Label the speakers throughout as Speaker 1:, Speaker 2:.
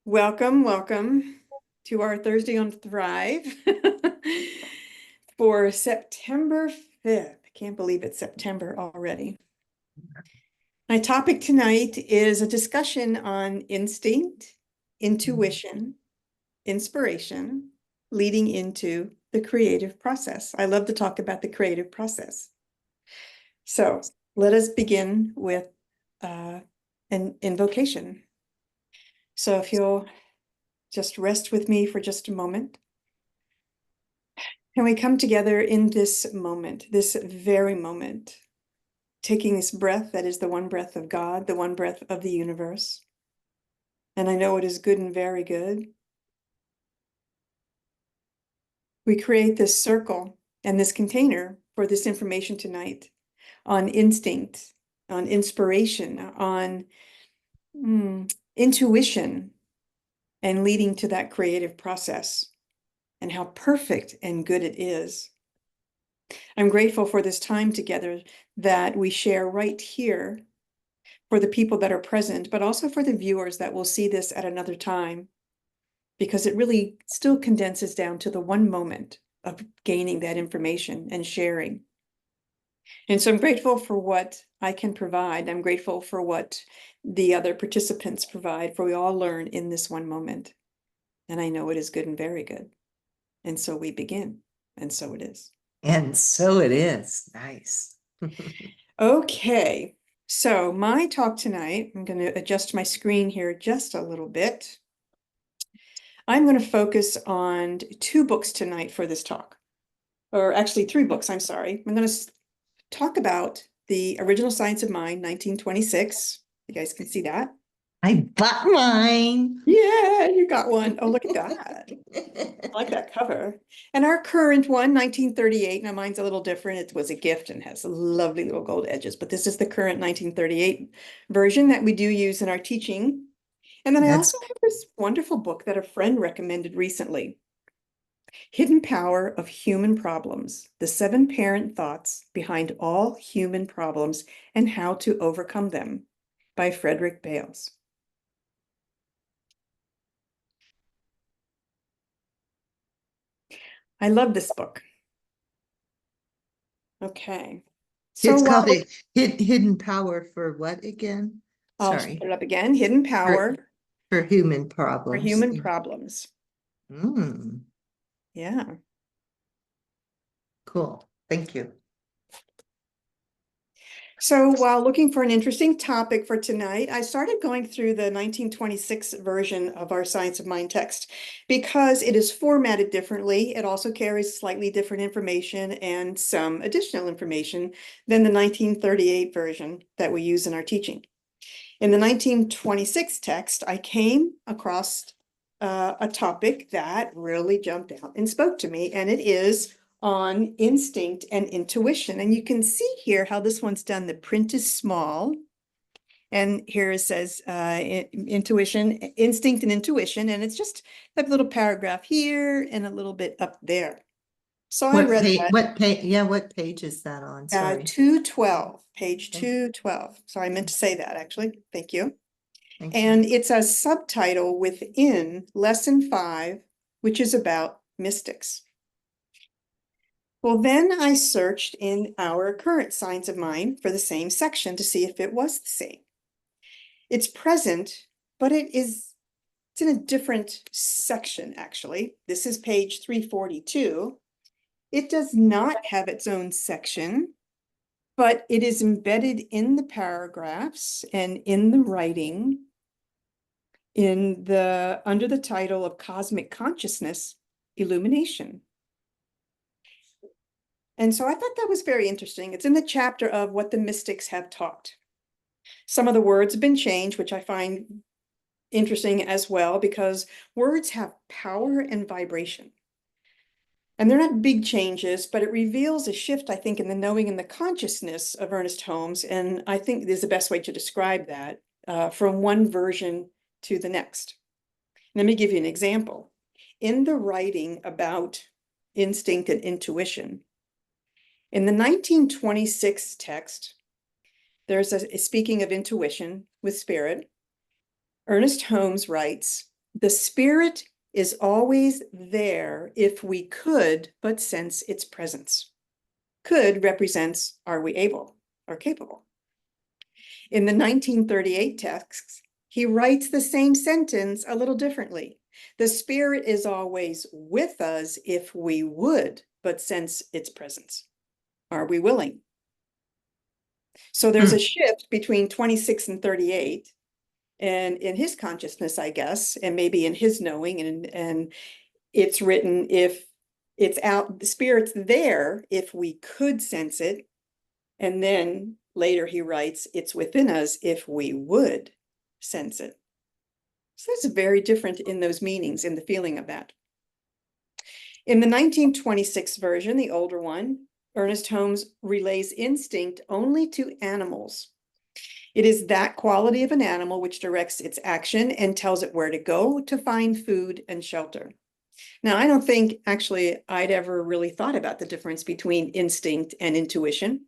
Speaker 1: Welcome, welcome to our Thursday on Thrive for September 5th. I can't believe it's September already. My topic tonight is a discussion on instinct, intuition, inspiration, leading into the creative process. I love to talk about the creative process. So let us begin with an invocation. So if you'll just rest with me for just a moment. Can we come together in this moment, this very moment, taking this breath that is the one breath of God, the one breath of the universe. And I know it is good and very good. We create this circle and this container for this information tonight on instinct, on inspiration, on intuition, and leading to that creative process and how perfect and good it is. I'm grateful for this time together that we share right here for the people that are present, but also for the viewers that will see this at another time, because it really still condenses down to the one moment of gaining that information and sharing. And so I'm grateful for what I can provide. I'm grateful for what the other participants provide, for we all learn in this one moment. And I know it is good and very good. And so we begin. And so it is.
Speaker 2: And so it is. Nice.
Speaker 1: Okay, so my talk tonight, I'm going to adjust my screen here just a little bit. I'm going to focus on two books tonight for this talk, or actually three books, I'm sorry. I'm going to talk about the Original Science of Mind, 1926. You guys can see that.
Speaker 2: I bought mine.
Speaker 1: Yeah, you got one. Oh, look at that. I like that cover. And our current one, 1938. Now mine's a little different. It was a gift and has lovely little gold edges, but this is the current 1938 version that we do use in our teaching. And then I
Speaker 2: That's
Speaker 1: also have this wonderful book that a friend recommended recently. Hidden Power of Human Problems, the 7 Parent Thoughts Behind All Human Problems and How to Overcome Them by Frederick Bales. I love this book. Okay. So
Speaker 2: it's
Speaker 1: while
Speaker 2: called a hidden power for what again?
Speaker 1: I'll
Speaker 2: Sorry.
Speaker 1: put it up again, Hidden Power
Speaker 2: For human
Speaker 1: for
Speaker 2: problems.
Speaker 1: Human Problems.
Speaker 2: Mm,
Speaker 1: Yeah.
Speaker 2: cool. Thank you.
Speaker 1: So while looking for an interesting topic for tonight, I started going through the 1926 version of our Science of Mind text because it is formatted differently. It also carries slightly different information and some additional information than the 1938 version that we use in our teaching. In the 1926 text, I came across a topic that really jumped out and spoke to me, and it is on instinct and intuition. And you can see here how this one's done. The print is small. And here it says intuition, instinct and intuition. And it's just a little paragraph here and a little bit up there. So I read that.
Speaker 2: What page? Yeah, what page is that on? Sorry.
Speaker 1: 212, page
Speaker 2: Okay.
Speaker 1: 212. So I meant to say that actually. Thank you.
Speaker 2: Thank you.
Speaker 1: And it's a subtitle within lesson 5, which is about mystics. Well, then I searched in our current Science of Mind for the same section to see if it was the same. It's present, but it's in a different section, actually. This is page 342. It does not have its own section, but it is embedded in the paragraphs and in the writing under the title of Cosmic Consciousness Illumination. And so I thought that was very interesting. It's in the chapter of what the mystics have taught. Some of the words have been changed, which I find interesting as well, because words have power and vibration. And they're not big changes, but it reveals a shift, I think, in the knowing and the consciousness of Ernest Holmes. And I think is the best way to describe that from one version to the next. Let me give you an example. In the writing about instinct and intuition, in the 1926 text, there's speaking of intuition with spirit. Ernest Holmes writes, The spirit is always there if we could but sense its presence. Could represents are we able or capable. In the 1938 text, he writes the same sentence a little differently. The spirit is always with us if we would but sense its presence. Are we willing? So there's a shift between 26 and 38. And in his consciousness, I guess, and maybe in his knowing, and it's written, if it's out, the spirit's there if we could sense it. And then later he writes, it's within us if we would sense it. So that's very different in those meanings, in the feeling of that. In the 1926 version, the older one, Ernest Holmes relays instinct only to animals. It is that quality of an animal which directs its action and tells it where to go to find food and shelter. Now, I don't think actually I'd ever really thought about the difference between instinct and intuition.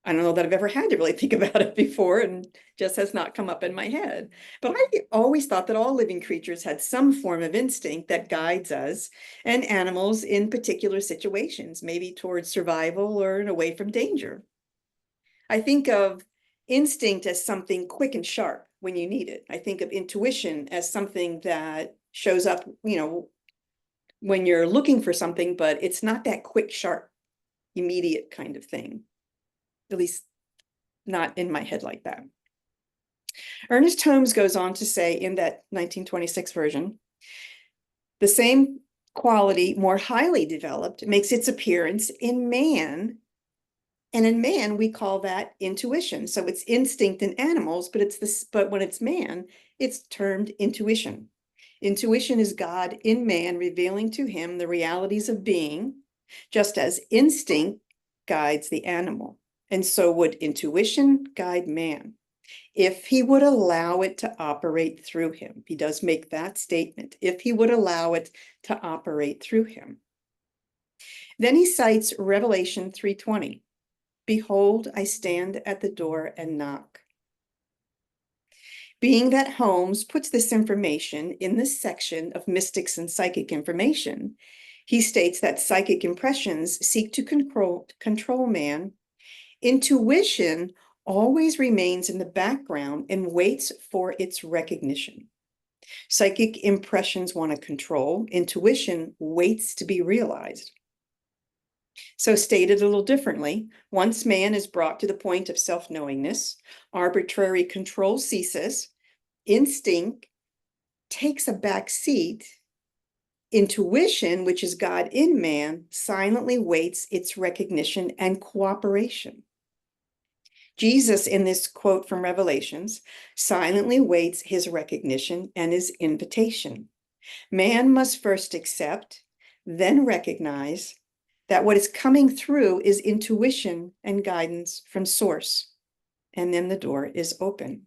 Speaker 1: I don't know that I've ever had to really think about it before, and just has not come up in my head. But I always thought that all living creatures had some form of instinct that guides us and animals in particular situations, maybe towards survival or away from danger. I think of instinct as something quick and sharp when you need it. I think of intuition as something that shows up, when you're looking for something, but it's not that quick, sharp, immediate kind of thing. At least not in my head like that. Ernest Holmes goes on to say in that 1926 version, the same quality, more highly developed, makes its appearance in man. And in man, we call that intuition. So it's instinct in animals, but when it's man, it's termed intuition. Intuition is God in man revealing to him the realities of being, just as instinct guides the animal. And so would intuition guide man if he would allow it to operate through him. He does make that statement, if he would allow it to operate through him. Then he cites Revelation 3:20. Behold, I stand at the door and knock. Being that Holmes puts this information in this section of mystics and psychic information, he states that psychic impressions seek to control man. Intuition always remains in the background and waits for its recognition. Psychic impressions want to control. Intuition waits to be realized. So stated a little differently, once man is brought to the point of self-knowingness, arbitrary control ceases, instinct takes a back seat, intuition, which is God in man, silently waits its recognition and cooperation. Jesus, in this quote from Revelations, silently waits his recognition and his invitation. Man must first accept, then recognize that what is coming through is intuition and guidance from source, and then the door is open.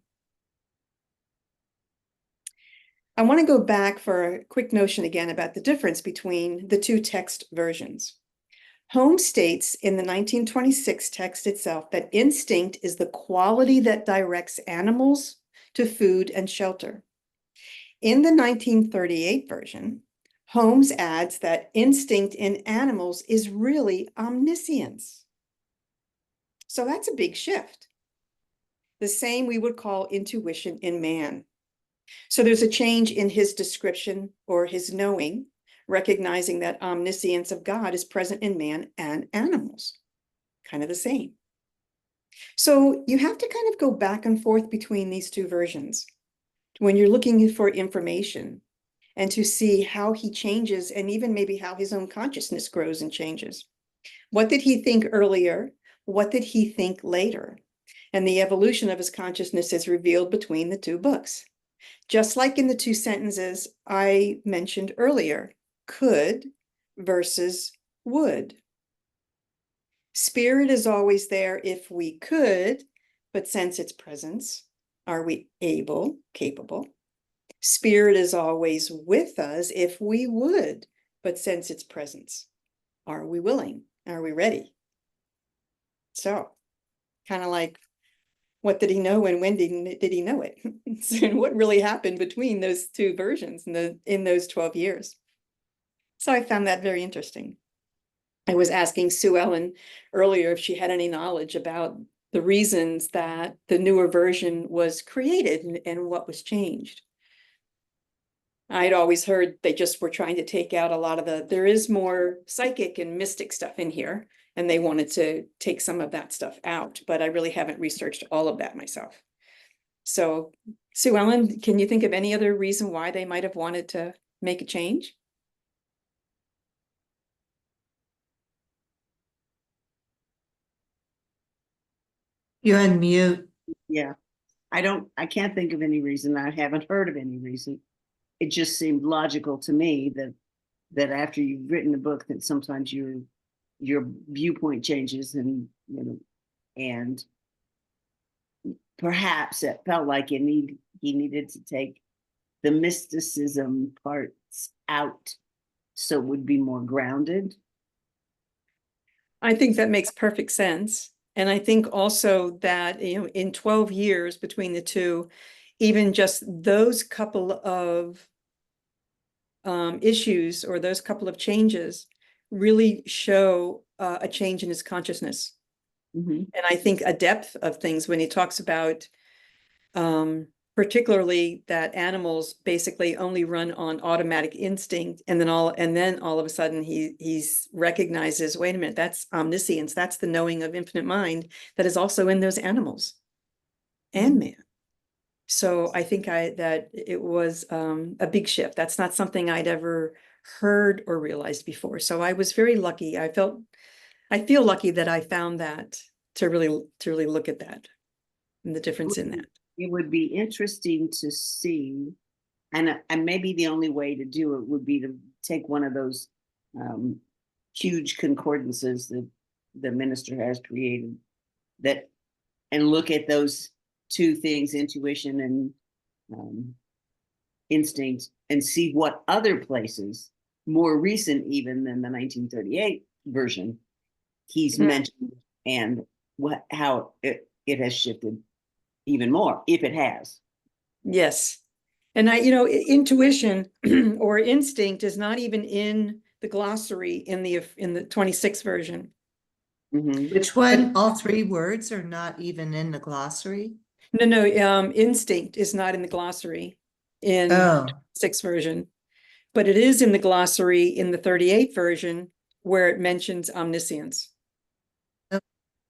Speaker 1: I want to go back for a quick notion again about the difference between the two text versions. Holmes states in the 1926 text itself that instinct is the quality that directs animals to food and shelter. In the 1938 version, Holmes adds that instinct in animals is really omniscience. So that's a big shift. The same we would call intuition in man. So there's a change in his description or his knowing, recognizing that omniscience of God is present in man and animals, kind of the same. So you have to kind of go back and forth between these two versions when you're looking for information and to see how he changes and even maybe how his own consciousness grows and changes. What did he think earlier? What did he think later? And the evolution of his consciousness is revealed between the two books. Just like in the two sentences I mentioned earlier, could versus would. Spirit is always there if we could, but sense its presence. Are we able, capable? Spirit is always with us if we would, but sense its presence. Are we willing? Are we ready? So, kind of like What did he know and when did he know it? And what really happened between those two versions in those 12 years? So I found that very interesting. I was asking Sue Ellen earlier if she had any knowledge about the reasons that the newer version was created and what was changed. I'd always heard they just were trying to take out a lot of there is more psychic and mystic stuff in here, and they wanted to take some of that stuff out, but I really haven't researched all of that myself. So, Sue Ellen, can you think of any other reason why they might have wanted to make a change?
Speaker 2: You're on mute.
Speaker 3: Yeah, I can't think of any reason. I haven't heard of any reason. It just seemed logical to me that after you've written a book, that sometimes your viewpoint changes, and perhaps it felt like he needed to take the mysticism parts out so it would be more grounded.
Speaker 1: I think that makes perfect sense. And I think also that, in 12 years between the two, even just those couple of issues or those couple of changes really show a change in his consciousness. And I think a depth of things when he talks about particularly that animals basically only run on automatic instinct, and then all of a sudden he's recognizes, wait a minute, that's omniscience, that's the knowing of infinite mind that is also in those animals and man. So I think that it was a big shift. That's not something I'd ever heard or realized before. So I was very lucky. I feel lucky that I found that to really look at that and the difference in that.
Speaker 3: It would be interesting to see, and maybe the only way to do it would be to take one of those huge concordances that the minister has created, and look at those two things, intuition and instinct, and see what other places, more recent even than the 1938 version, he's mentioned, and how it has shifted even more, if it has.
Speaker 1: Yes. And intuition or instinct is not even in the glossary in the 26 version.
Speaker 2: Which one? All three words are not even in the glossary?
Speaker 1: No, instinct is not in the glossary in
Speaker 2: Oh.
Speaker 1: 6 version, but it is in the glossary in the 38 version where it mentions omniscience.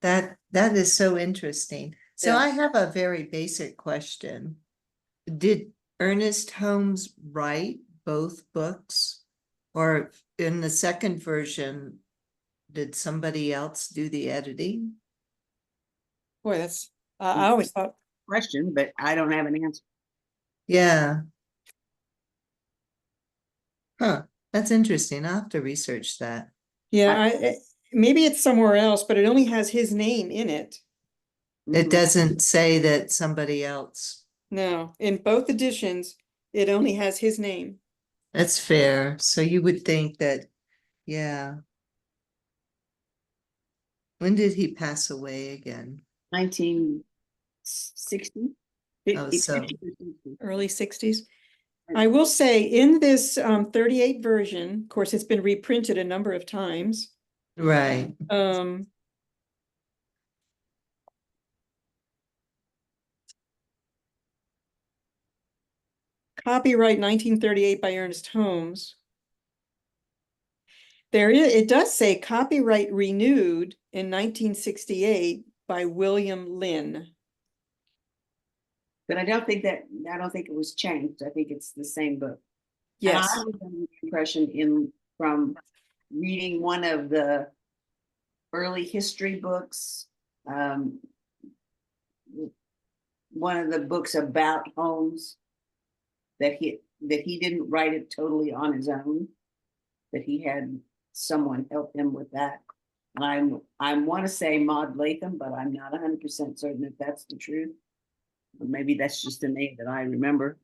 Speaker 2: That is so interesting. So
Speaker 1: Yeah.
Speaker 2: I have a very basic question. Did Ernest Holmes write both books? Or in the second version, did somebody else do the editing?
Speaker 1: Boy, that's I always thought.
Speaker 3: Question, but I don't have an answer.
Speaker 2: Yeah. Huh. That's interesting. I'll have to research that.
Speaker 1: Yeah, maybe it's somewhere else, but it only has his name in it.
Speaker 2: It doesn't say that somebody else.
Speaker 1: No, in both editions, it only has his name.
Speaker 2: That's fair. So you would think that, yeah. When did he pass away again?
Speaker 3: 1960?
Speaker 2: Oh, so
Speaker 1: Early 60s. I will say in this 38 version, of course, it's been reprinted a number of times.
Speaker 2: right.
Speaker 1: Copyright 1938 by Ernest Holmes. It does say copyright renewed in 1968 by William Lynne.
Speaker 3: But I don't think it was changed. I think it's the same book.
Speaker 1: Yes.
Speaker 3: And I was under the impression from reading one of the early history books, one of the books about Holmes, that he didn't write it totally on his own, that he had someone help him with that. And I want to say Maud Latham, but I'm not 100% certain if that's the truth. Or maybe that's just a name that I remember.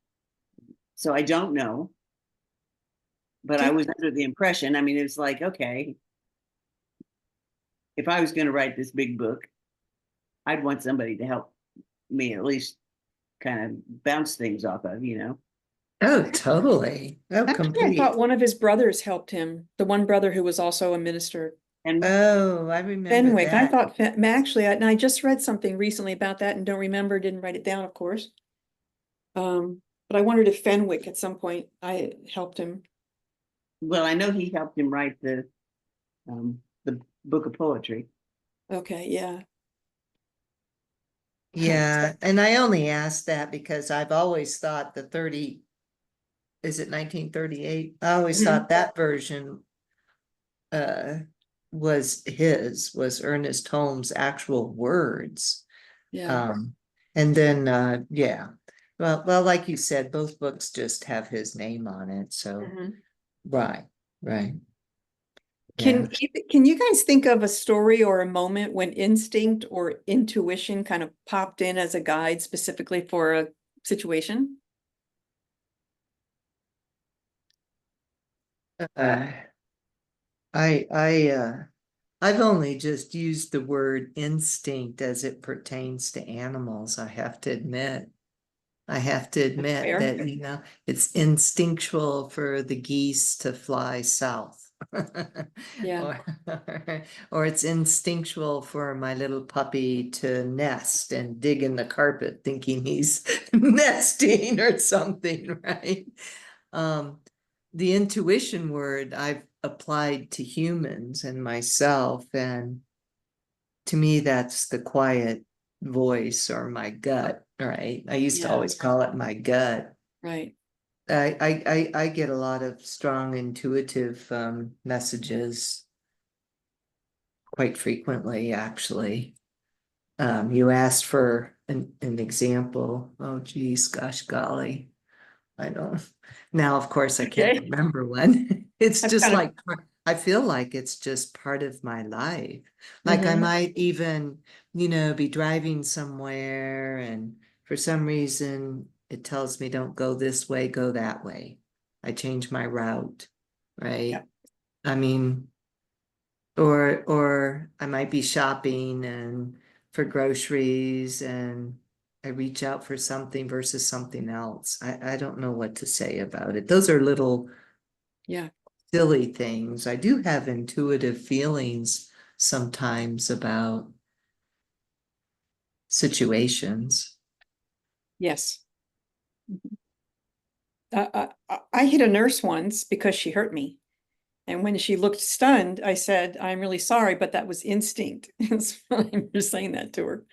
Speaker 3: So I don't know. But I was under the impression, it was like, okay, if I was going to write this big book, I'd want somebody to help me at least kind of bounce things off of, you know?
Speaker 2: Oh, totally. Oh,
Speaker 1: Actually, I
Speaker 2: complete.
Speaker 1: thought one of his brothers helped him, the one brother who was also a minister.
Speaker 3: And
Speaker 2: Oh, I remember
Speaker 1: Fenwick, I
Speaker 2: that.
Speaker 1: thought, actually, and I just read something recently about that and don't remember, didn't write it down, of course. But I wondered if Fenwick at some point I helped him.
Speaker 3: well, I know he helped him write the book of poetry.
Speaker 1: Okay, yeah.
Speaker 2: Yeah, and I only asked that because I've always thought the 30, is it 1938? I always
Speaker 1: Mhm.
Speaker 2: thought that version was Ernest Holmes' actual words.
Speaker 1: Yeah.
Speaker 2: And then yeah. Well, like you said, both books just have his name on it, so
Speaker 1: Mhm.
Speaker 2: right, right. Yeah.
Speaker 1: Can you guys think of a story or a moment when instinct or intuition kind of popped in as a guide specifically for a situation?
Speaker 2: Uh, I I've only just used the word instinct as it pertains to animals, I have to admit. I have to admit
Speaker 1: Fair.
Speaker 2: that, it's instinctual for the geese to fly south.
Speaker 1: Yeah.
Speaker 2: Or it's instinctual for my little puppy to nest and dig in the carpet thinking he's nesting or something, right? Um, the intuition word I've applied to humans and myself, and to me, that's the quiet voice or my gut, right? I used to
Speaker 1: Yeah.
Speaker 2: always call it my gut.
Speaker 1: Right.
Speaker 2: I get a lot of strong intuitive messages quite frequently, actually. You asked for an example. Oh, geez, gosh, golly. I don't, now, of course, I can't
Speaker 1: Okay.
Speaker 2: remember one. It's
Speaker 1: I've
Speaker 2: just
Speaker 1: kind of,
Speaker 2: like, I feel like it's just part of my life. Like I
Speaker 1: Mhm.
Speaker 2: might even, be driving somewhere and for some reason it tells me don't go this way, go that way. I change my route,
Speaker 1: Yeah.
Speaker 2: right? I mean, or I might be shopping and for groceries and I reach out for something versus something else. I don't know what to say about it. Those are little
Speaker 1: Yeah.
Speaker 2: silly things. I do have intuitive feelings sometimes about situations.
Speaker 1: Yes. I hit a nurse once because she hurt me. And when she looked stunned, I said, I'm really sorry, but that was instinct. It's fine. You're saying that to her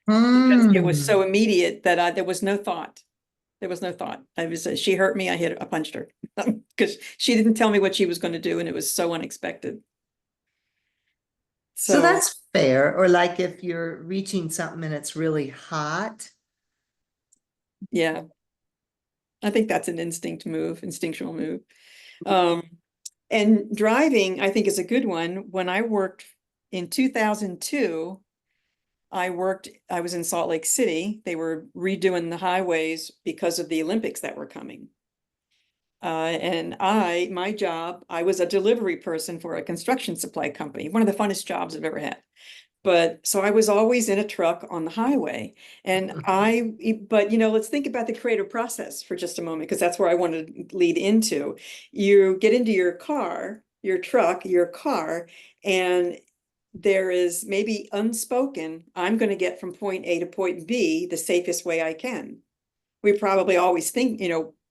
Speaker 1: because it was
Speaker 2: Hmm.
Speaker 1: so immediate that there was no thought. There was no thought. I was, she hurt me. I punched her because she didn't tell me what she was going to do. And it was so unexpected.
Speaker 2: So
Speaker 1: So
Speaker 2: that's fair. Or like if you're reaching something and it's really hot.
Speaker 1: yeah, I think that's an instinctual move. Um, and driving, I think is a good one. When I worked in 2002, I was in Salt Lake City. They were redoing the highways because of the Olympics that were coming. And my job, I was a delivery person for a construction supply company, one of the funnest jobs I've ever had. But so I was always in a truck on the highway. And but let's think about the creative process for just a moment, because that's where I want to lead into. You get into your car, your truck, your car, and there is maybe unspoken, I'm going to get from point A to point B the safest way I can. We probably always think,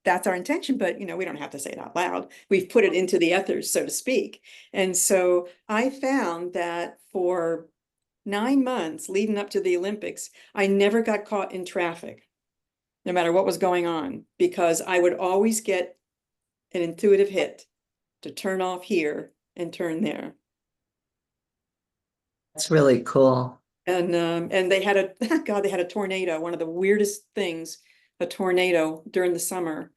Speaker 1: that's our intention, but we don't have to say it out loud. We've put it into the ethers, so to speak. And so I found that for 9 months leading up to the Olympics, I never got caught in traffic, no matter what was going on, because I would always get an intuitive hit to turn off here and turn there.
Speaker 2: That's really cool.
Speaker 1: And they had they had a tornado, one of the weirdest things, a tornado during the summer.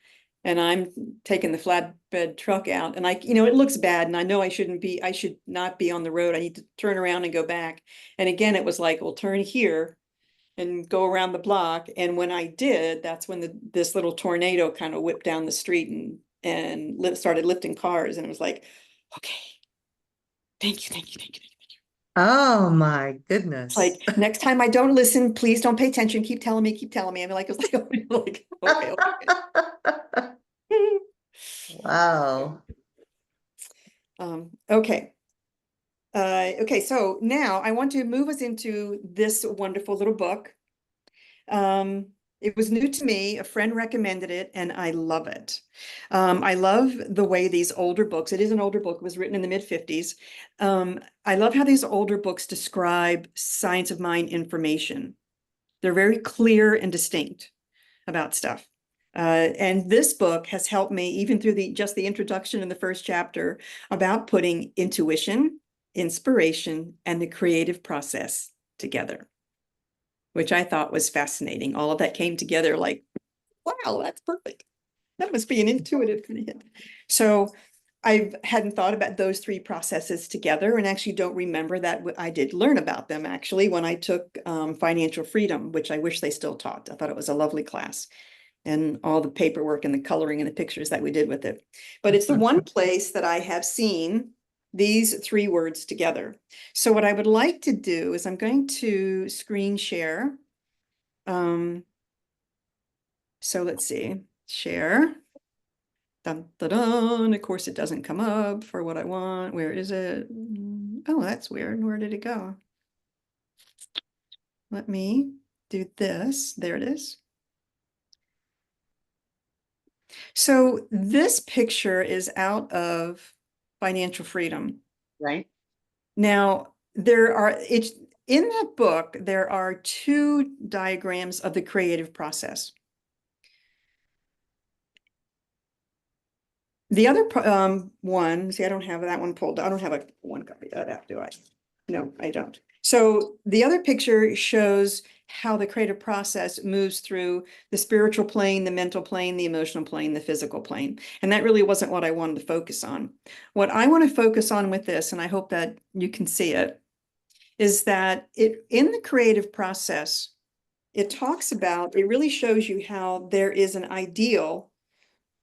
Speaker 1: And I'm taking the flatbed truck out and it looks bad and I know I should not be on the road. I need to turn around and go back. And again, it was like, well, turn here and go around the block. And when I did, that's when this little tornado kind of whipped down the street and started lifting cars. And it was like, okay, thank you, thank you, thank you, thank you.
Speaker 2: Oh my
Speaker 1: It's
Speaker 2: goodness.
Speaker 1: like, next time I don't listen, please don't pay attention. Keep telling me, keep telling me. I mean, like, it's like, okay, okay.
Speaker 2: Wow.
Speaker 1: Okay. Okay, so now I want to move us into this wonderful little book. It was new to me. A friend recommended it, and I love it. I love the way these older books, it is an older book, it was written in the mid-50s. I love how these older books describe science of mind information. They're very clear and distinct about stuff. And this book has helped me, even through just the introduction in the first chapter, about putting intuition, inspiration, and the creative process together, which I thought was fascinating. All of that came together like, wow, that's perfect. That must be an intuitive kind of hit. So I hadn't thought about those three processes together, and actually don't remember that I did learn about them actually when I took financial freedom, which I wish they still taught. I thought it was a lovely class, and all the paperwork and the coloring and the pictures that we did with it. But it's the one place that I have seen these three words together. So what I would like to do is I'm going to screen share. So let's see, share. Dun, dun, dun. Of course, it doesn't come up for what I want. Where is it? Oh, that's weird. Where did it go? Let me do this. There it is. So this picture is out of Financial Freedom.
Speaker 3: Right?
Speaker 1: Now, it's in that book, there are two diagrams of the creative process. The other one, see, I don't have that one pulled. I don't have one copy of that, do I? No, I don't. So the other picture shows how the creative process moves through the spiritual plane, the mental plane, the emotional plane, the physical plane. And that really wasn't what I wanted to focus on. What I want to focus on with this, and I hope that you can see it, is that in the creative process, it really shows you how there is an ideal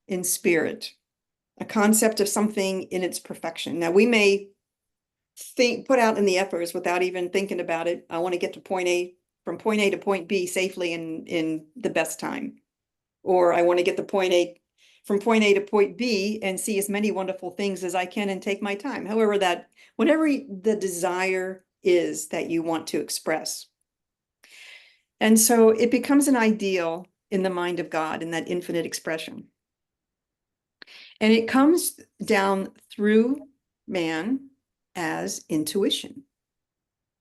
Speaker 1: in spirit, a concept of something in its perfection. Now, we may put out in the efforts without even thinking about it. I want to get to from point A to point B safely in the best time. Or I want to get from point A to point B and see as many wonderful things as I can and take my time. Whatever the desire is that you want to express. And so it becomes an ideal in the mind of God in that infinite expression. And it comes down through man as intuition,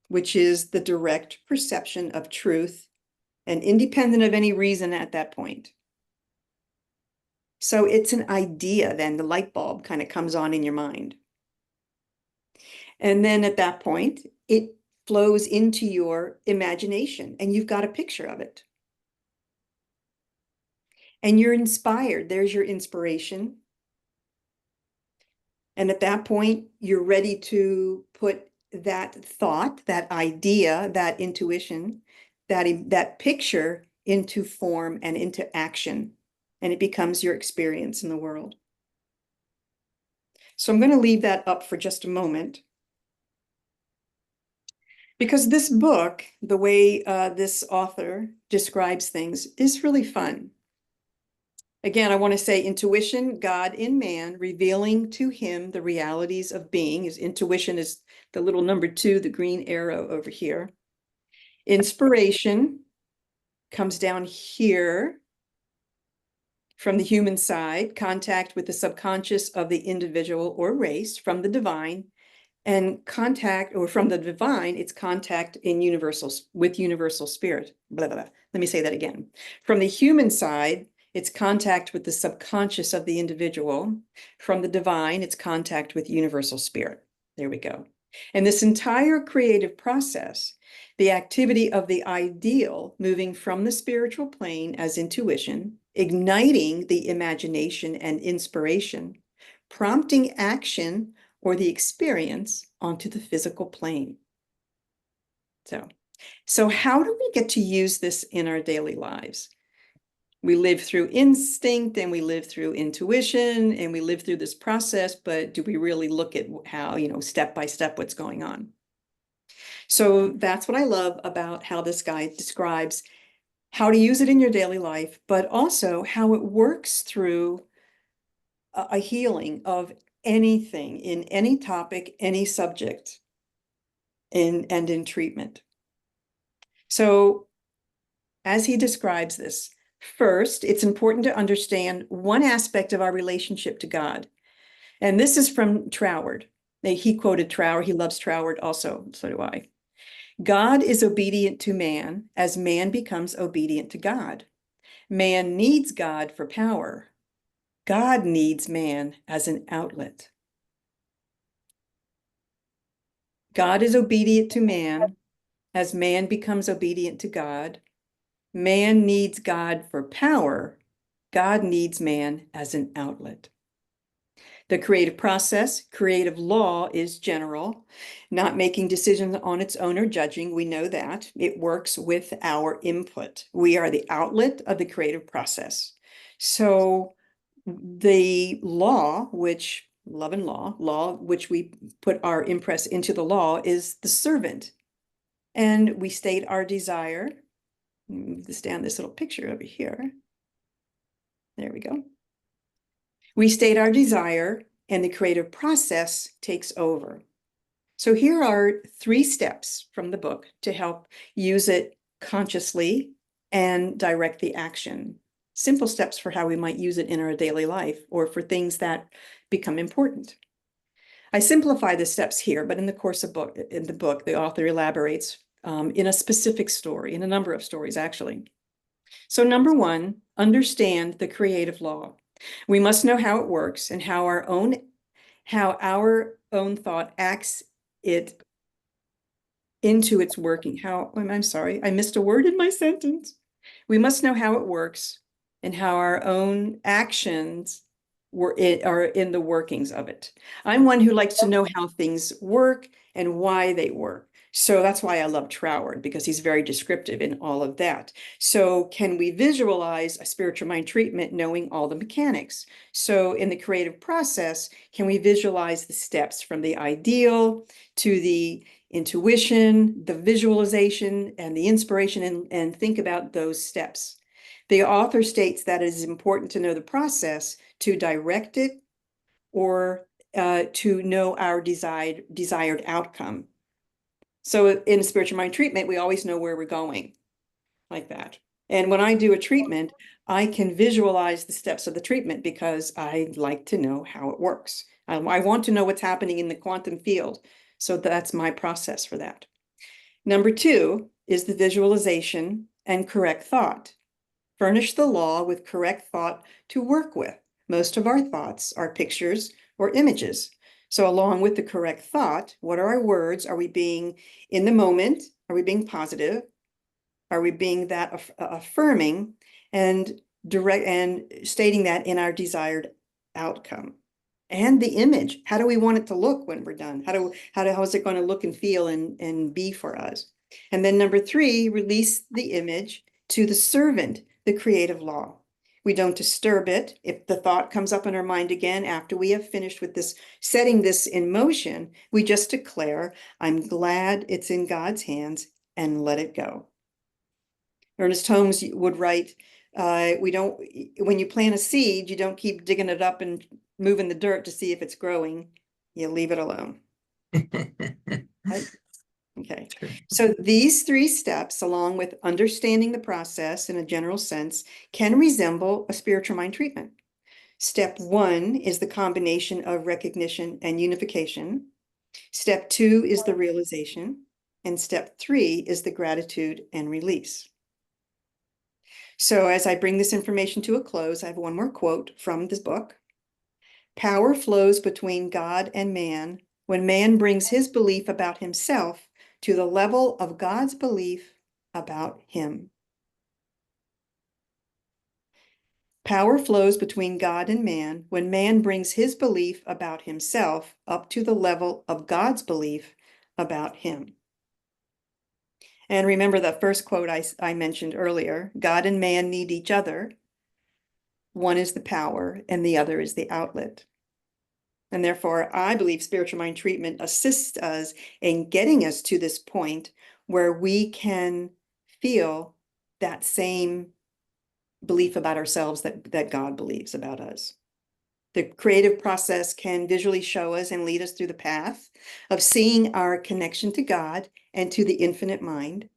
Speaker 1: which is the direct perception of truth and independent of any reason at that point. So it's an idea, then the light bulb kind of comes on in your mind. And then at that point, it flows into your imagination and you've got a picture of it. And you're inspired. There's your inspiration. And at that point, you're ready to put that thought, that idea, that intuition, that picture into form and into action. And it becomes your experience in the world. So I'm going to leave that up for just a moment. Because this book, the way this author describes things, is really fun. Again, I want to say intuition, God in man, revealing to him the realities of being. His intuition is the little number 2, the green arrow over here. Inspiration comes down here from the human side, contact with the subconscious of the individual or race from the divine, and contact, or from the divine, it's contact with universal spirit. Blah, blah, blah. Let me say that again. From the human side, it's contact with the subconscious of the individual. From the divine, it's contact with universal spirit. There we go. And this entire creative process, the activity of the ideal moving from the spiritual plane as intuition, igniting the imagination and inspiration, prompting action or the experience onto the physical plane. So how do we get to use this in our daily lives? We live through instinct and we live through intuition and we live through this process, but do we really look at how, step by step, what's going on? So that's what I love about how this guide describes how to use it in your daily life, but also how it works through a healing of anything in any topic, any subject, and in treatment. So as he describes this, first, it's important to understand one aspect of our relationship to God. And this is from Troward. He quoted Troward. He loves Troward also. So do I. God is obedient to man as man becomes obedient to God. Man needs God for power. God needs man as an outlet. God is obedient to man as man becomes obedient to God. Man needs God for power. God needs man as an outlet. The creative process, creative law is general, not making decisions on its own or judging. We know that. It works with our input. We are the outlet of the creative process. So the law, which love and law, which we put our impress into the law, is the servant. And we state our desire. Move this down, this little picture over here. There we go. We state our desire and the creative process takes over. So here are 3 steps from the book to help use it consciously and direct the action. Simple steps for how we might use it in our daily life or for things that become important. I simplify the steps here, but in the course of the book, the author elaborates in a specific story, in a number of stories actually. So number 1, understand the creative law. We must know how it works and how our own thought acts it into its working. I'm sorry, I missed a word in my sentence. We must know how it works and how our own actions are in the workings of it. I'm one who likes to know how things work and why they work. So that's why I love Troward, because he's very descriptive in all of that. So can we visualize a spiritual mind treatment knowing all the mechanics? So in the creative process, can we visualize the steps from the ideal to the intuition, the visualization, and the inspiration, and think about those steps? The author states that it is important to know the process to direct it or to know our desired outcome. So in spiritual mind treatment, we always know where we're going, like that. And when I do a treatment, I can visualize the steps of the treatment because I like to know how it works. I want to know what's happening in the quantum field. So that's my process for that. Number 2 is the visualization and correct thought. Furnish the law with correct thought to work with. Most of our thoughts are pictures or images. So along with the correct thought, what are our words? Are we being in the moment? Are we being positive? Are we being that affirming and direct and stating that in our desired outcome? And the image, how do we want it to look when we're done? How is it going to look and feel and be for us? And then number 3, release the image to the servant, the creative law. We don't disturb it. If the thought comes up in our mind again after we have finished with this, setting this in motion, we just declare, I'm glad it's in God's hands, and let it go. Ernest Holmes would write, when you plant a seed, you don't keep digging it up and moving the dirt to see if it's growing. You leave it alone. Right? Okay.
Speaker 2: True.
Speaker 1: So these 3 steps, along with understanding the process in a general sense, can resemble a spiritual mind treatment. Step 1 is the combination of recognition and unification. Step 2 is the realization. And step 3 is the gratitude and release. So as I bring this information to a close, I have one more quote from this book. Power flows between God and man when man brings his belief about himself to the level of God's belief about him. Power flows between God and man when man brings his belief about himself up to the level of God's belief about him. And remember that first quote I mentioned earlier, God and man need each other. One is the power and the other is the outlet. And therefore, I believe spiritual mind treatment assists us in getting us to this point where we can feel that same belief about ourselves that God believes about us. The creative process can visually show us and lead us through the path of seeing our connection to God and to the infinite mind.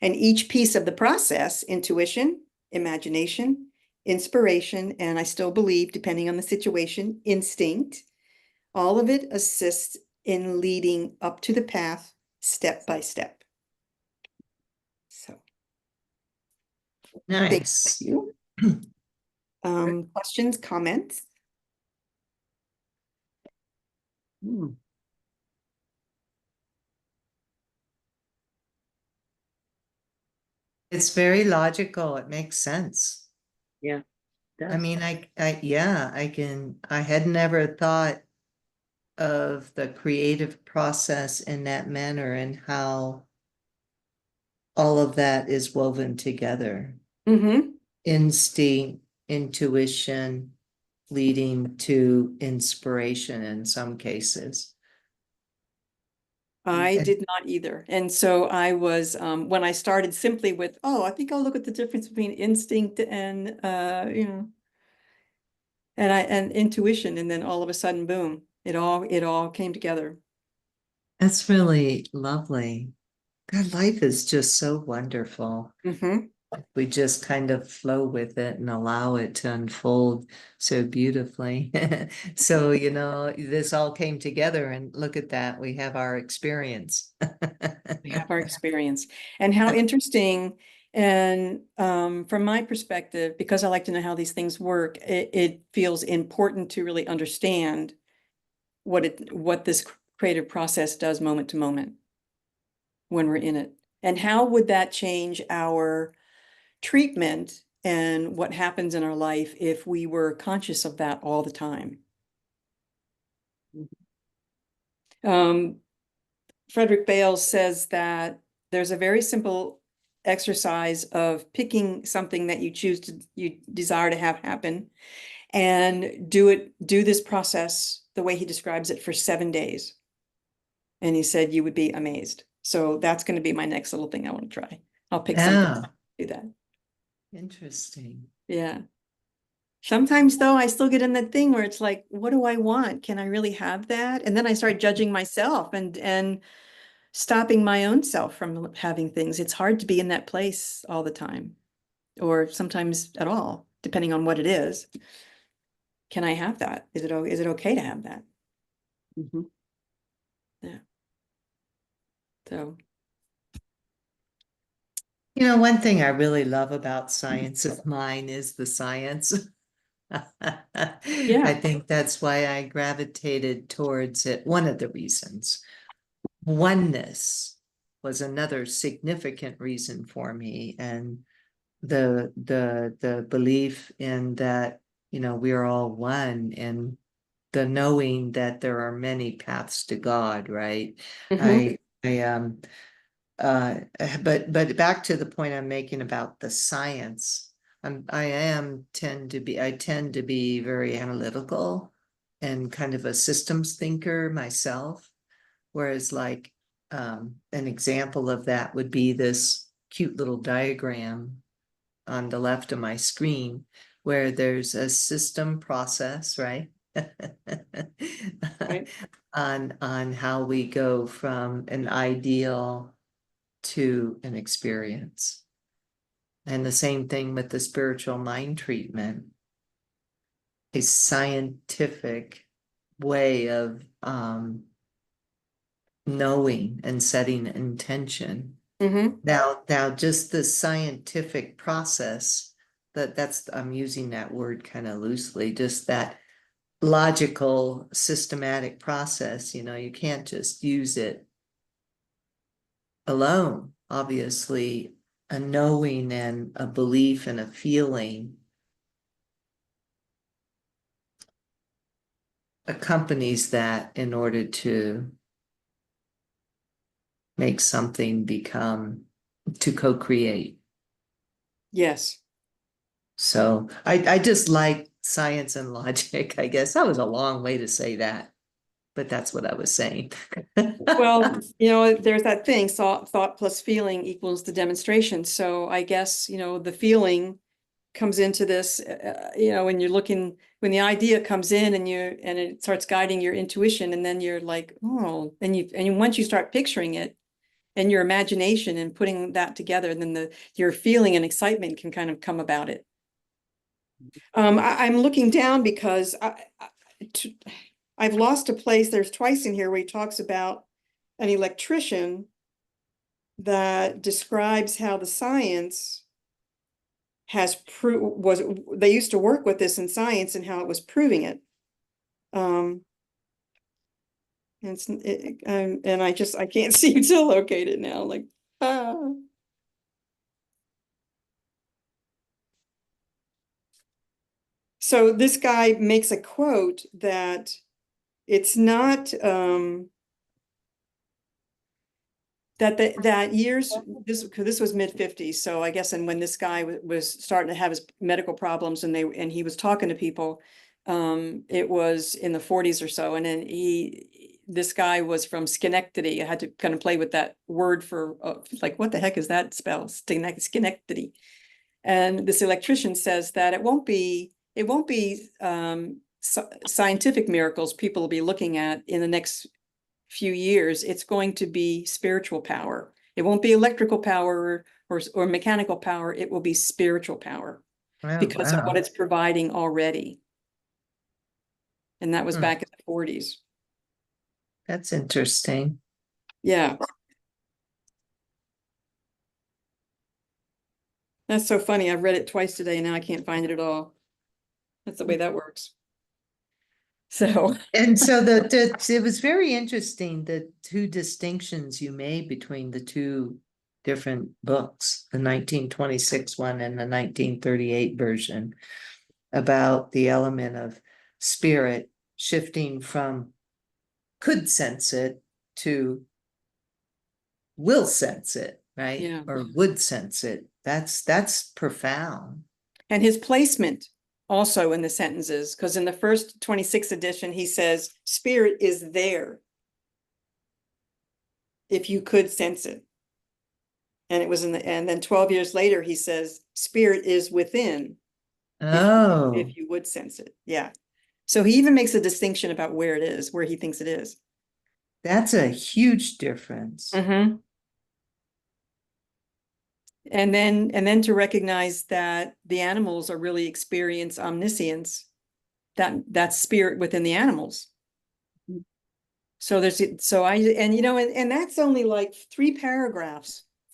Speaker 1: And each piece of the process, intuition, imagination, inspiration, and I still believe, depending on the situation, instinct, all of it assists in leading up to the path step by step. So, thank
Speaker 2: Nice.
Speaker 1: you. Questions, comments?
Speaker 3: Hmm.
Speaker 2: It's very logical. It makes sense.
Speaker 3: Yeah.
Speaker 2: I mean, yeah, I had never thought of the creative process in that manner and how all of that is woven together.
Speaker 1: Mm-hmm.
Speaker 2: Instinct, intuition, leading to inspiration in some cases.
Speaker 1: I
Speaker 2: And
Speaker 1: did not either. And so I was, when I started simply with, oh, I think I'll look at the difference between instinct and, and intuition. And then all of a sudden, boom, it all came together.
Speaker 2: that's really lovely. God, life is just so wonderful.
Speaker 1: Mm-hmm.
Speaker 2: We just kind of flow with it and allow it to unfold so beautifully. So, this all came together and look at that. We have our experience.
Speaker 1: We have our experience. And how interesting. And from my perspective, because I like to know how these things work, it feels important to really understand what this creative process does moment to moment when we're in it. And how would that change our treatment and what happens in our life if we were conscious of that all the time? Frederick Bales says that there's a very simple exercise of picking something that you desire to have happen and do this process the way he describes it for 7 days. And he said you would be amazed. So that's going to be my next little thing I want to try. I'll pick something
Speaker 2: Yeah,
Speaker 1: to do that.
Speaker 2: interesting.
Speaker 1: Yeah. Sometimes though, I still get in that thing where it's like, what do I want? Can I really have that? And then I start judging myself and stopping my own self from having things. It's hard to be in that place all the time, or sometimes at all, depending on what it is. Can I have that? Is it okay to have that?
Speaker 3: Mhm.
Speaker 1: Yeah. So,
Speaker 2: One thing I really love about science of mine is the science.
Speaker 1: yeah.
Speaker 2: I think that's why I gravitated towards it. One of the reasons. Oneness was another significant reason for me, and the belief in that, we're all one, and the knowing that there are many paths to God, right?
Speaker 1: Mhm.
Speaker 2: I uh but back to the point I'm making about the science. I tend to be very analytical and kind of a systems thinker myself. Whereas like an example of that would be this cute little diagram on the left of my screen where there's a system process, right?
Speaker 1: Right.
Speaker 2: On how we go from an ideal to an experience. And the same thing with the spiritual mind treatment, a scientific way of knowing and setting intention.
Speaker 1: Mhm.
Speaker 2: Now, just the scientific process, I'm using that word kind of loosely, just that logical, systematic process, you can't just use it alone. Obviously, a knowing and a belief and a feeling accompanies that in order to make something to co-create.
Speaker 1: Yes.
Speaker 2: So I just like science and logic, I guess. That was a long way to say that, but that's what I was saying.
Speaker 1: Well, there's that thing, thought plus feeling equals the demonstration. So I guess, the feeling comes into this, when you're looking, when the idea comes in and it starts guiding your intuition, and then you're like, oh, and once you start picturing it and your imagination and putting that together, then your feeling and excitement can kind of come about it. I'm looking down because I've lost a place. There's twice in here where he talks about an electrician that describes how the science they used to work with this in science and how it was proving it. And I can't seem to locate it now. Like, So this guy makes a quote that it's not that years, this was mid-50s, so I guess, and when this guy was starting to have his medical problems, and he was talking to people, it was in the 40s or so, and then this guy was from Schenectady. I had to kind of play with that word for like, what the heck is that spell? Schenectady. And this electrician says that it won't be scientific miracles people will be looking at in the next few years. It's going to be spiritual power. It won't be electrical power or mechanical power. It will be spiritual power because of what it's providing already. And that was back in the 40s.
Speaker 2: That's interesting.
Speaker 1: Yeah. That's so funny. I've read it twice today and now I can't find it at all. That's the way that works. So,
Speaker 2: and so it was very interesting, the two distinctions you made between the two different books, the 1926 one and the 1938 version, about the element of spirit shifting from could sense it to will sense it, right?
Speaker 1: Yeah.
Speaker 2: Or would sense it. That's profound.
Speaker 1: And his placement also in the sentences, because in the first 26 edition, he says, spirit is there if you could sense it. And it was and then 12 years later, he says, spirit is within. If you would sense it. Yeah. So he even makes a distinction about where it is, where he thinks it is.
Speaker 2: That's a huge difference.
Speaker 1: Mm-hmm. And then to recognize that the animals are really experience omniscience, that's spirit within the animals. So and that's only like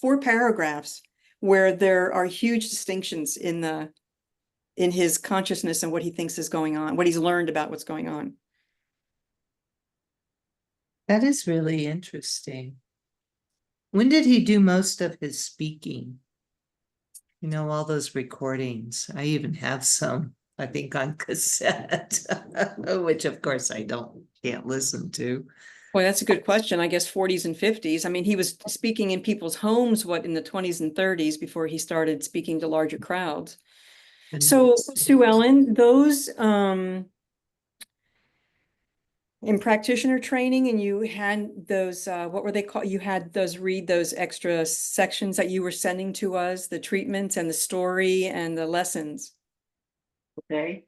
Speaker 1: 4 paragraphs where there are huge distinctions in his consciousness and what he thinks is going on, what he's learned about what's going on.
Speaker 2: That is really interesting. When did he do most of his speaking? All those recordings. I even have some, I think, on cassette, which of course I can't listen to.
Speaker 1: Well, that's a good question. I guess 40s and 50s. I mean, he was speaking in people's homes, in the 20s and 30s before he started speaking to larger crowds. So, Sue Ellen, those in practitioner training, and you had those, what were they called? You had read those extra sections that you were sending to us, the treatments and the story and the lessons.
Speaker 3: Okay.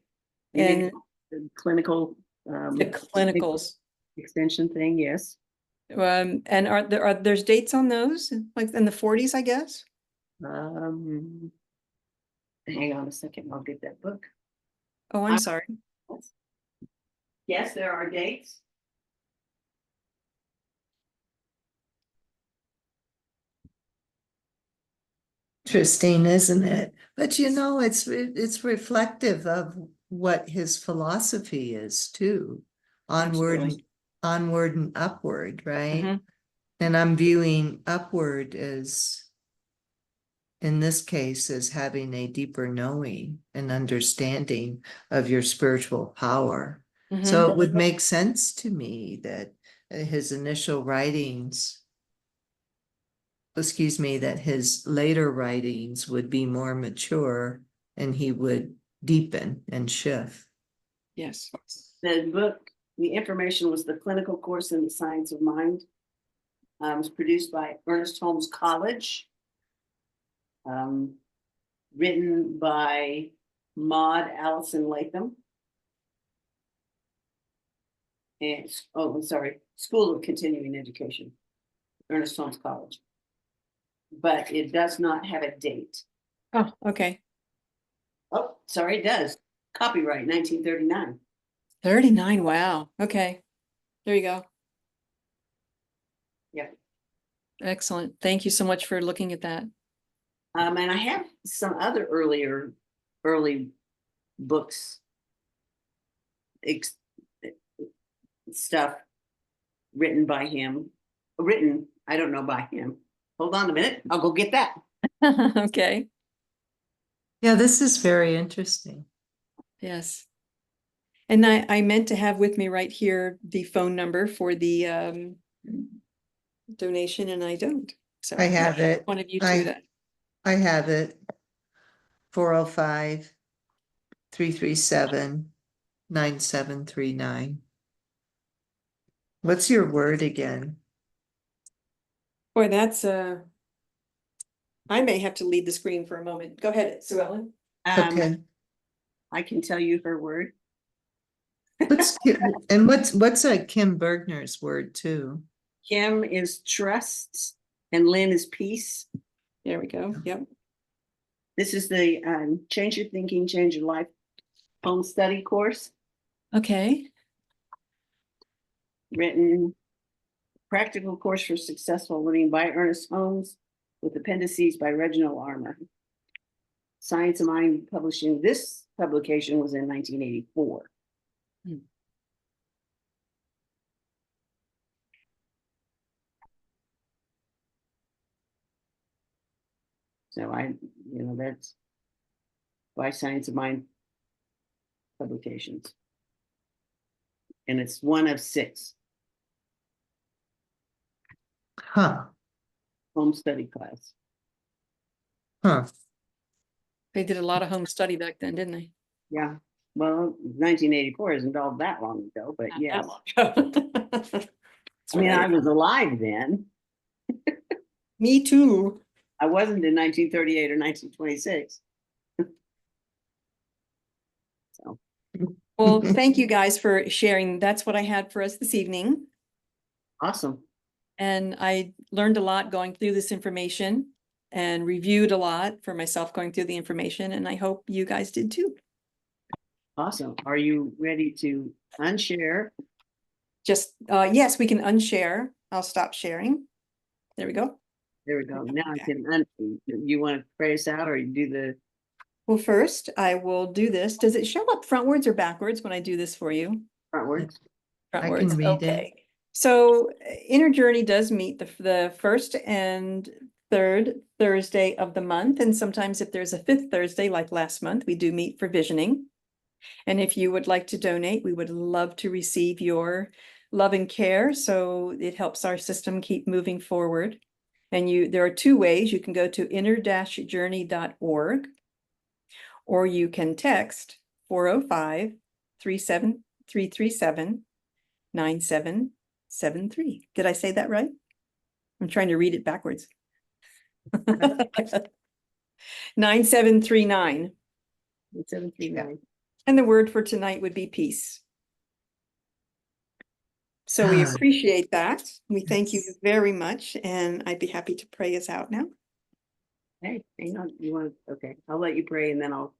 Speaker 1: And
Speaker 3: the clinical,
Speaker 1: the clinicals.
Speaker 3: Extension thing, yes.
Speaker 1: And there's dates on those, like in the 40s, I guess?
Speaker 3: Hang on a second, I'll get that book.
Speaker 1: Oh, I'm sorry.
Speaker 3: Yes, there are dates.
Speaker 2: Interesting, isn't it? But it's reflective of what his philosophy is too. Onward and upward, right?
Speaker 1: Mm-hmm.
Speaker 2: And I'm viewing upward as, in this case, as having a deeper knowing and understanding of your spiritual power.
Speaker 1: Mm-hmm.
Speaker 2: So it would make sense to me that his initial writings, that his later writings would be more mature, and he would deepen and shift.
Speaker 1: Yes.
Speaker 3: The book, the information was the clinical course in the science of mind. It was produced by Ernest Holmes College. Written by Maud Allison Latham. And, oh, I'm sorry, School of Continuing Education, Ernest Holmes College. But it does not have a date.
Speaker 1: Oh, okay.
Speaker 3: Oh, sorry, it does. Copyright 1939.
Speaker 1: 39. Wow. Okay. There you go.
Speaker 3: Yeah.
Speaker 1: Excellent. Thank you so much for looking at that.
Speaker 3: And I have some other early books stuff written by him. I don't know by him. Hold on a minute. I'll go get that.
Speaker 1: Okay.
Speaker 2: Yeah, this is very interesting.
Speaker 1: Yes. And I meant to have with me right here the phone number for the donation, and I don't. So
Speaker 2: I have it.
Speaker 1: one of you two that.
Speaker 2: I have it. 405-337-9739. What's your word again?
Speaker 1: Boy, that's I may have to leave the screen for a moment. Go ahead, Sue Ellen.
Speaker 2: Okay.
Speaker 3: I can tell you her word.
Speaker 2: What's Kim Bergner's word too?
Speaker 3: Kim is trust and Lynne is peace.
Speaker 1: There we go. Yep.
Speaker 3: This is the Change Your Thinking, Change Your Life home study course.
Speaker 1: Okay.
Speaker 3: Written practical course for successful living by Ernest Holmes with appendices by Reginald Armour. Science of Mind Publishing. This publication was in 1984. So that's by Science of Mind Publications. And it's one of 6
Speaker 2: Huh.
Speaker 3: home study class.
Speaker 2: Huh.
Speaker 1: They did a lot of home study back then, didn't they?
Speaker 3: Yeah. Well, 1984 isn't all that long ago, but
Speaker 1: Not
Speaker 3: yes.
Speaker 1: that long ago.
Speaker 3: I mean, I was alive then.
Speaker 1: Me too.
Speaker 3: I wasn't in 1938 or 1926. So.
Speaker 1: Well, thank you guys for sharing. That's what I had for us this evening.
Speaker 3: Awesome.
Speaker 1: And I learned a lot going through this information and reviewed a lot for myself going through the information. And I hope you guys did too.
Speaker 3: Awesome. Are you ready to unshare?
Speaker 1: Just, yes, we can unshare. I'll stop sharing. There we go.
Speaker 3: There we go. Now I can you want to pray us out or you do the
Speaker 1: Well, first I will do this. Does it show up frontwards or backwards when I do this for you?
Speaker 3: frontwards?
Speaker 2: I
Speaker 1: Frontwards.
Speaker 2: can read it.
Speaker 1: Okay. So Inner Journey does meet the first and third Thursday of the month. And sometimes if there's a 5th Thursday, like last month, we do meet for visioning. And if you would like to donate, we would love to receive your love and care. So it helps our system keep moving forward. And there are 2 ways. You can go to inner-journey.org, or you can text 405-337-9773. Did I say that right? I'm trying to read it backwards. 9739.
Speaker 3: 739.
Speaker 1: And the word for tonight would be peace. So we appreciate that. We thank you very much. And I'd be happy to pray us out now.
Speaker 3: Hey, hang on. You want to? Okay, I'll let you pray and then I'll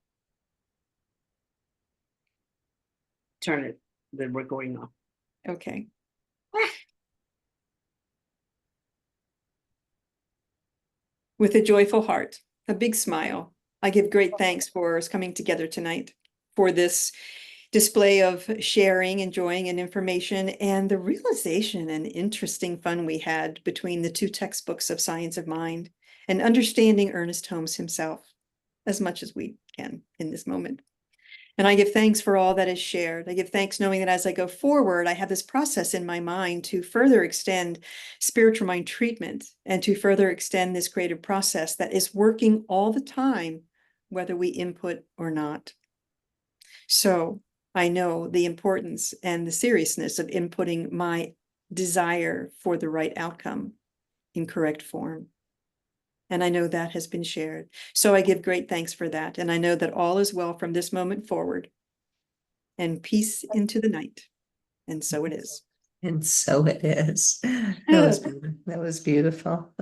Speaker 3: turn the recording off.
Speaker 1: Okay. With a joyful heart, a big smile, I give great thanks for us coming together tonight for this display of sharing, enjoying, and information, and the realization and interesting fun we had between the 2 textbooks of Science of Mind and understanding Ernest Holmes himself as much as we can in this moment. And I give thanks for all that is shared. I give thanks knowing that as I go forward, I have this process in my mind to further extend spiritual mind treatment and to further extend this creative process that is working all the time, whether we input or not. So I know the importance and the seriousness of inputting my desire for the right outcome in correct form. And I know that has been shared. So I give great thanks for that. And I know that all is well from this moment forward. And peace into the night. And so it is.
Speaker 2: And so it is. That was beautiful.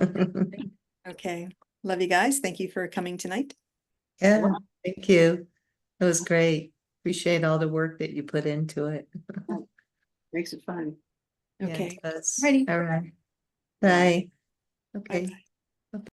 Speaker 1: Okay. Love you guys. Thank you for coming tonight.
Speaker 2: Yeah,
Speaker 3: Wow.
Speaker 2: thank you. It was great. Appreciate all the work that you put into it.
Speaker 3: Makes it fun.
Speaker 2: Yeah,
Speaker 1: Okay.
Speaker 2: it does.
Speaker 1: Righty.
Speaker 2: All right. Bye. Okay.
Speaker 1: Bye-bye.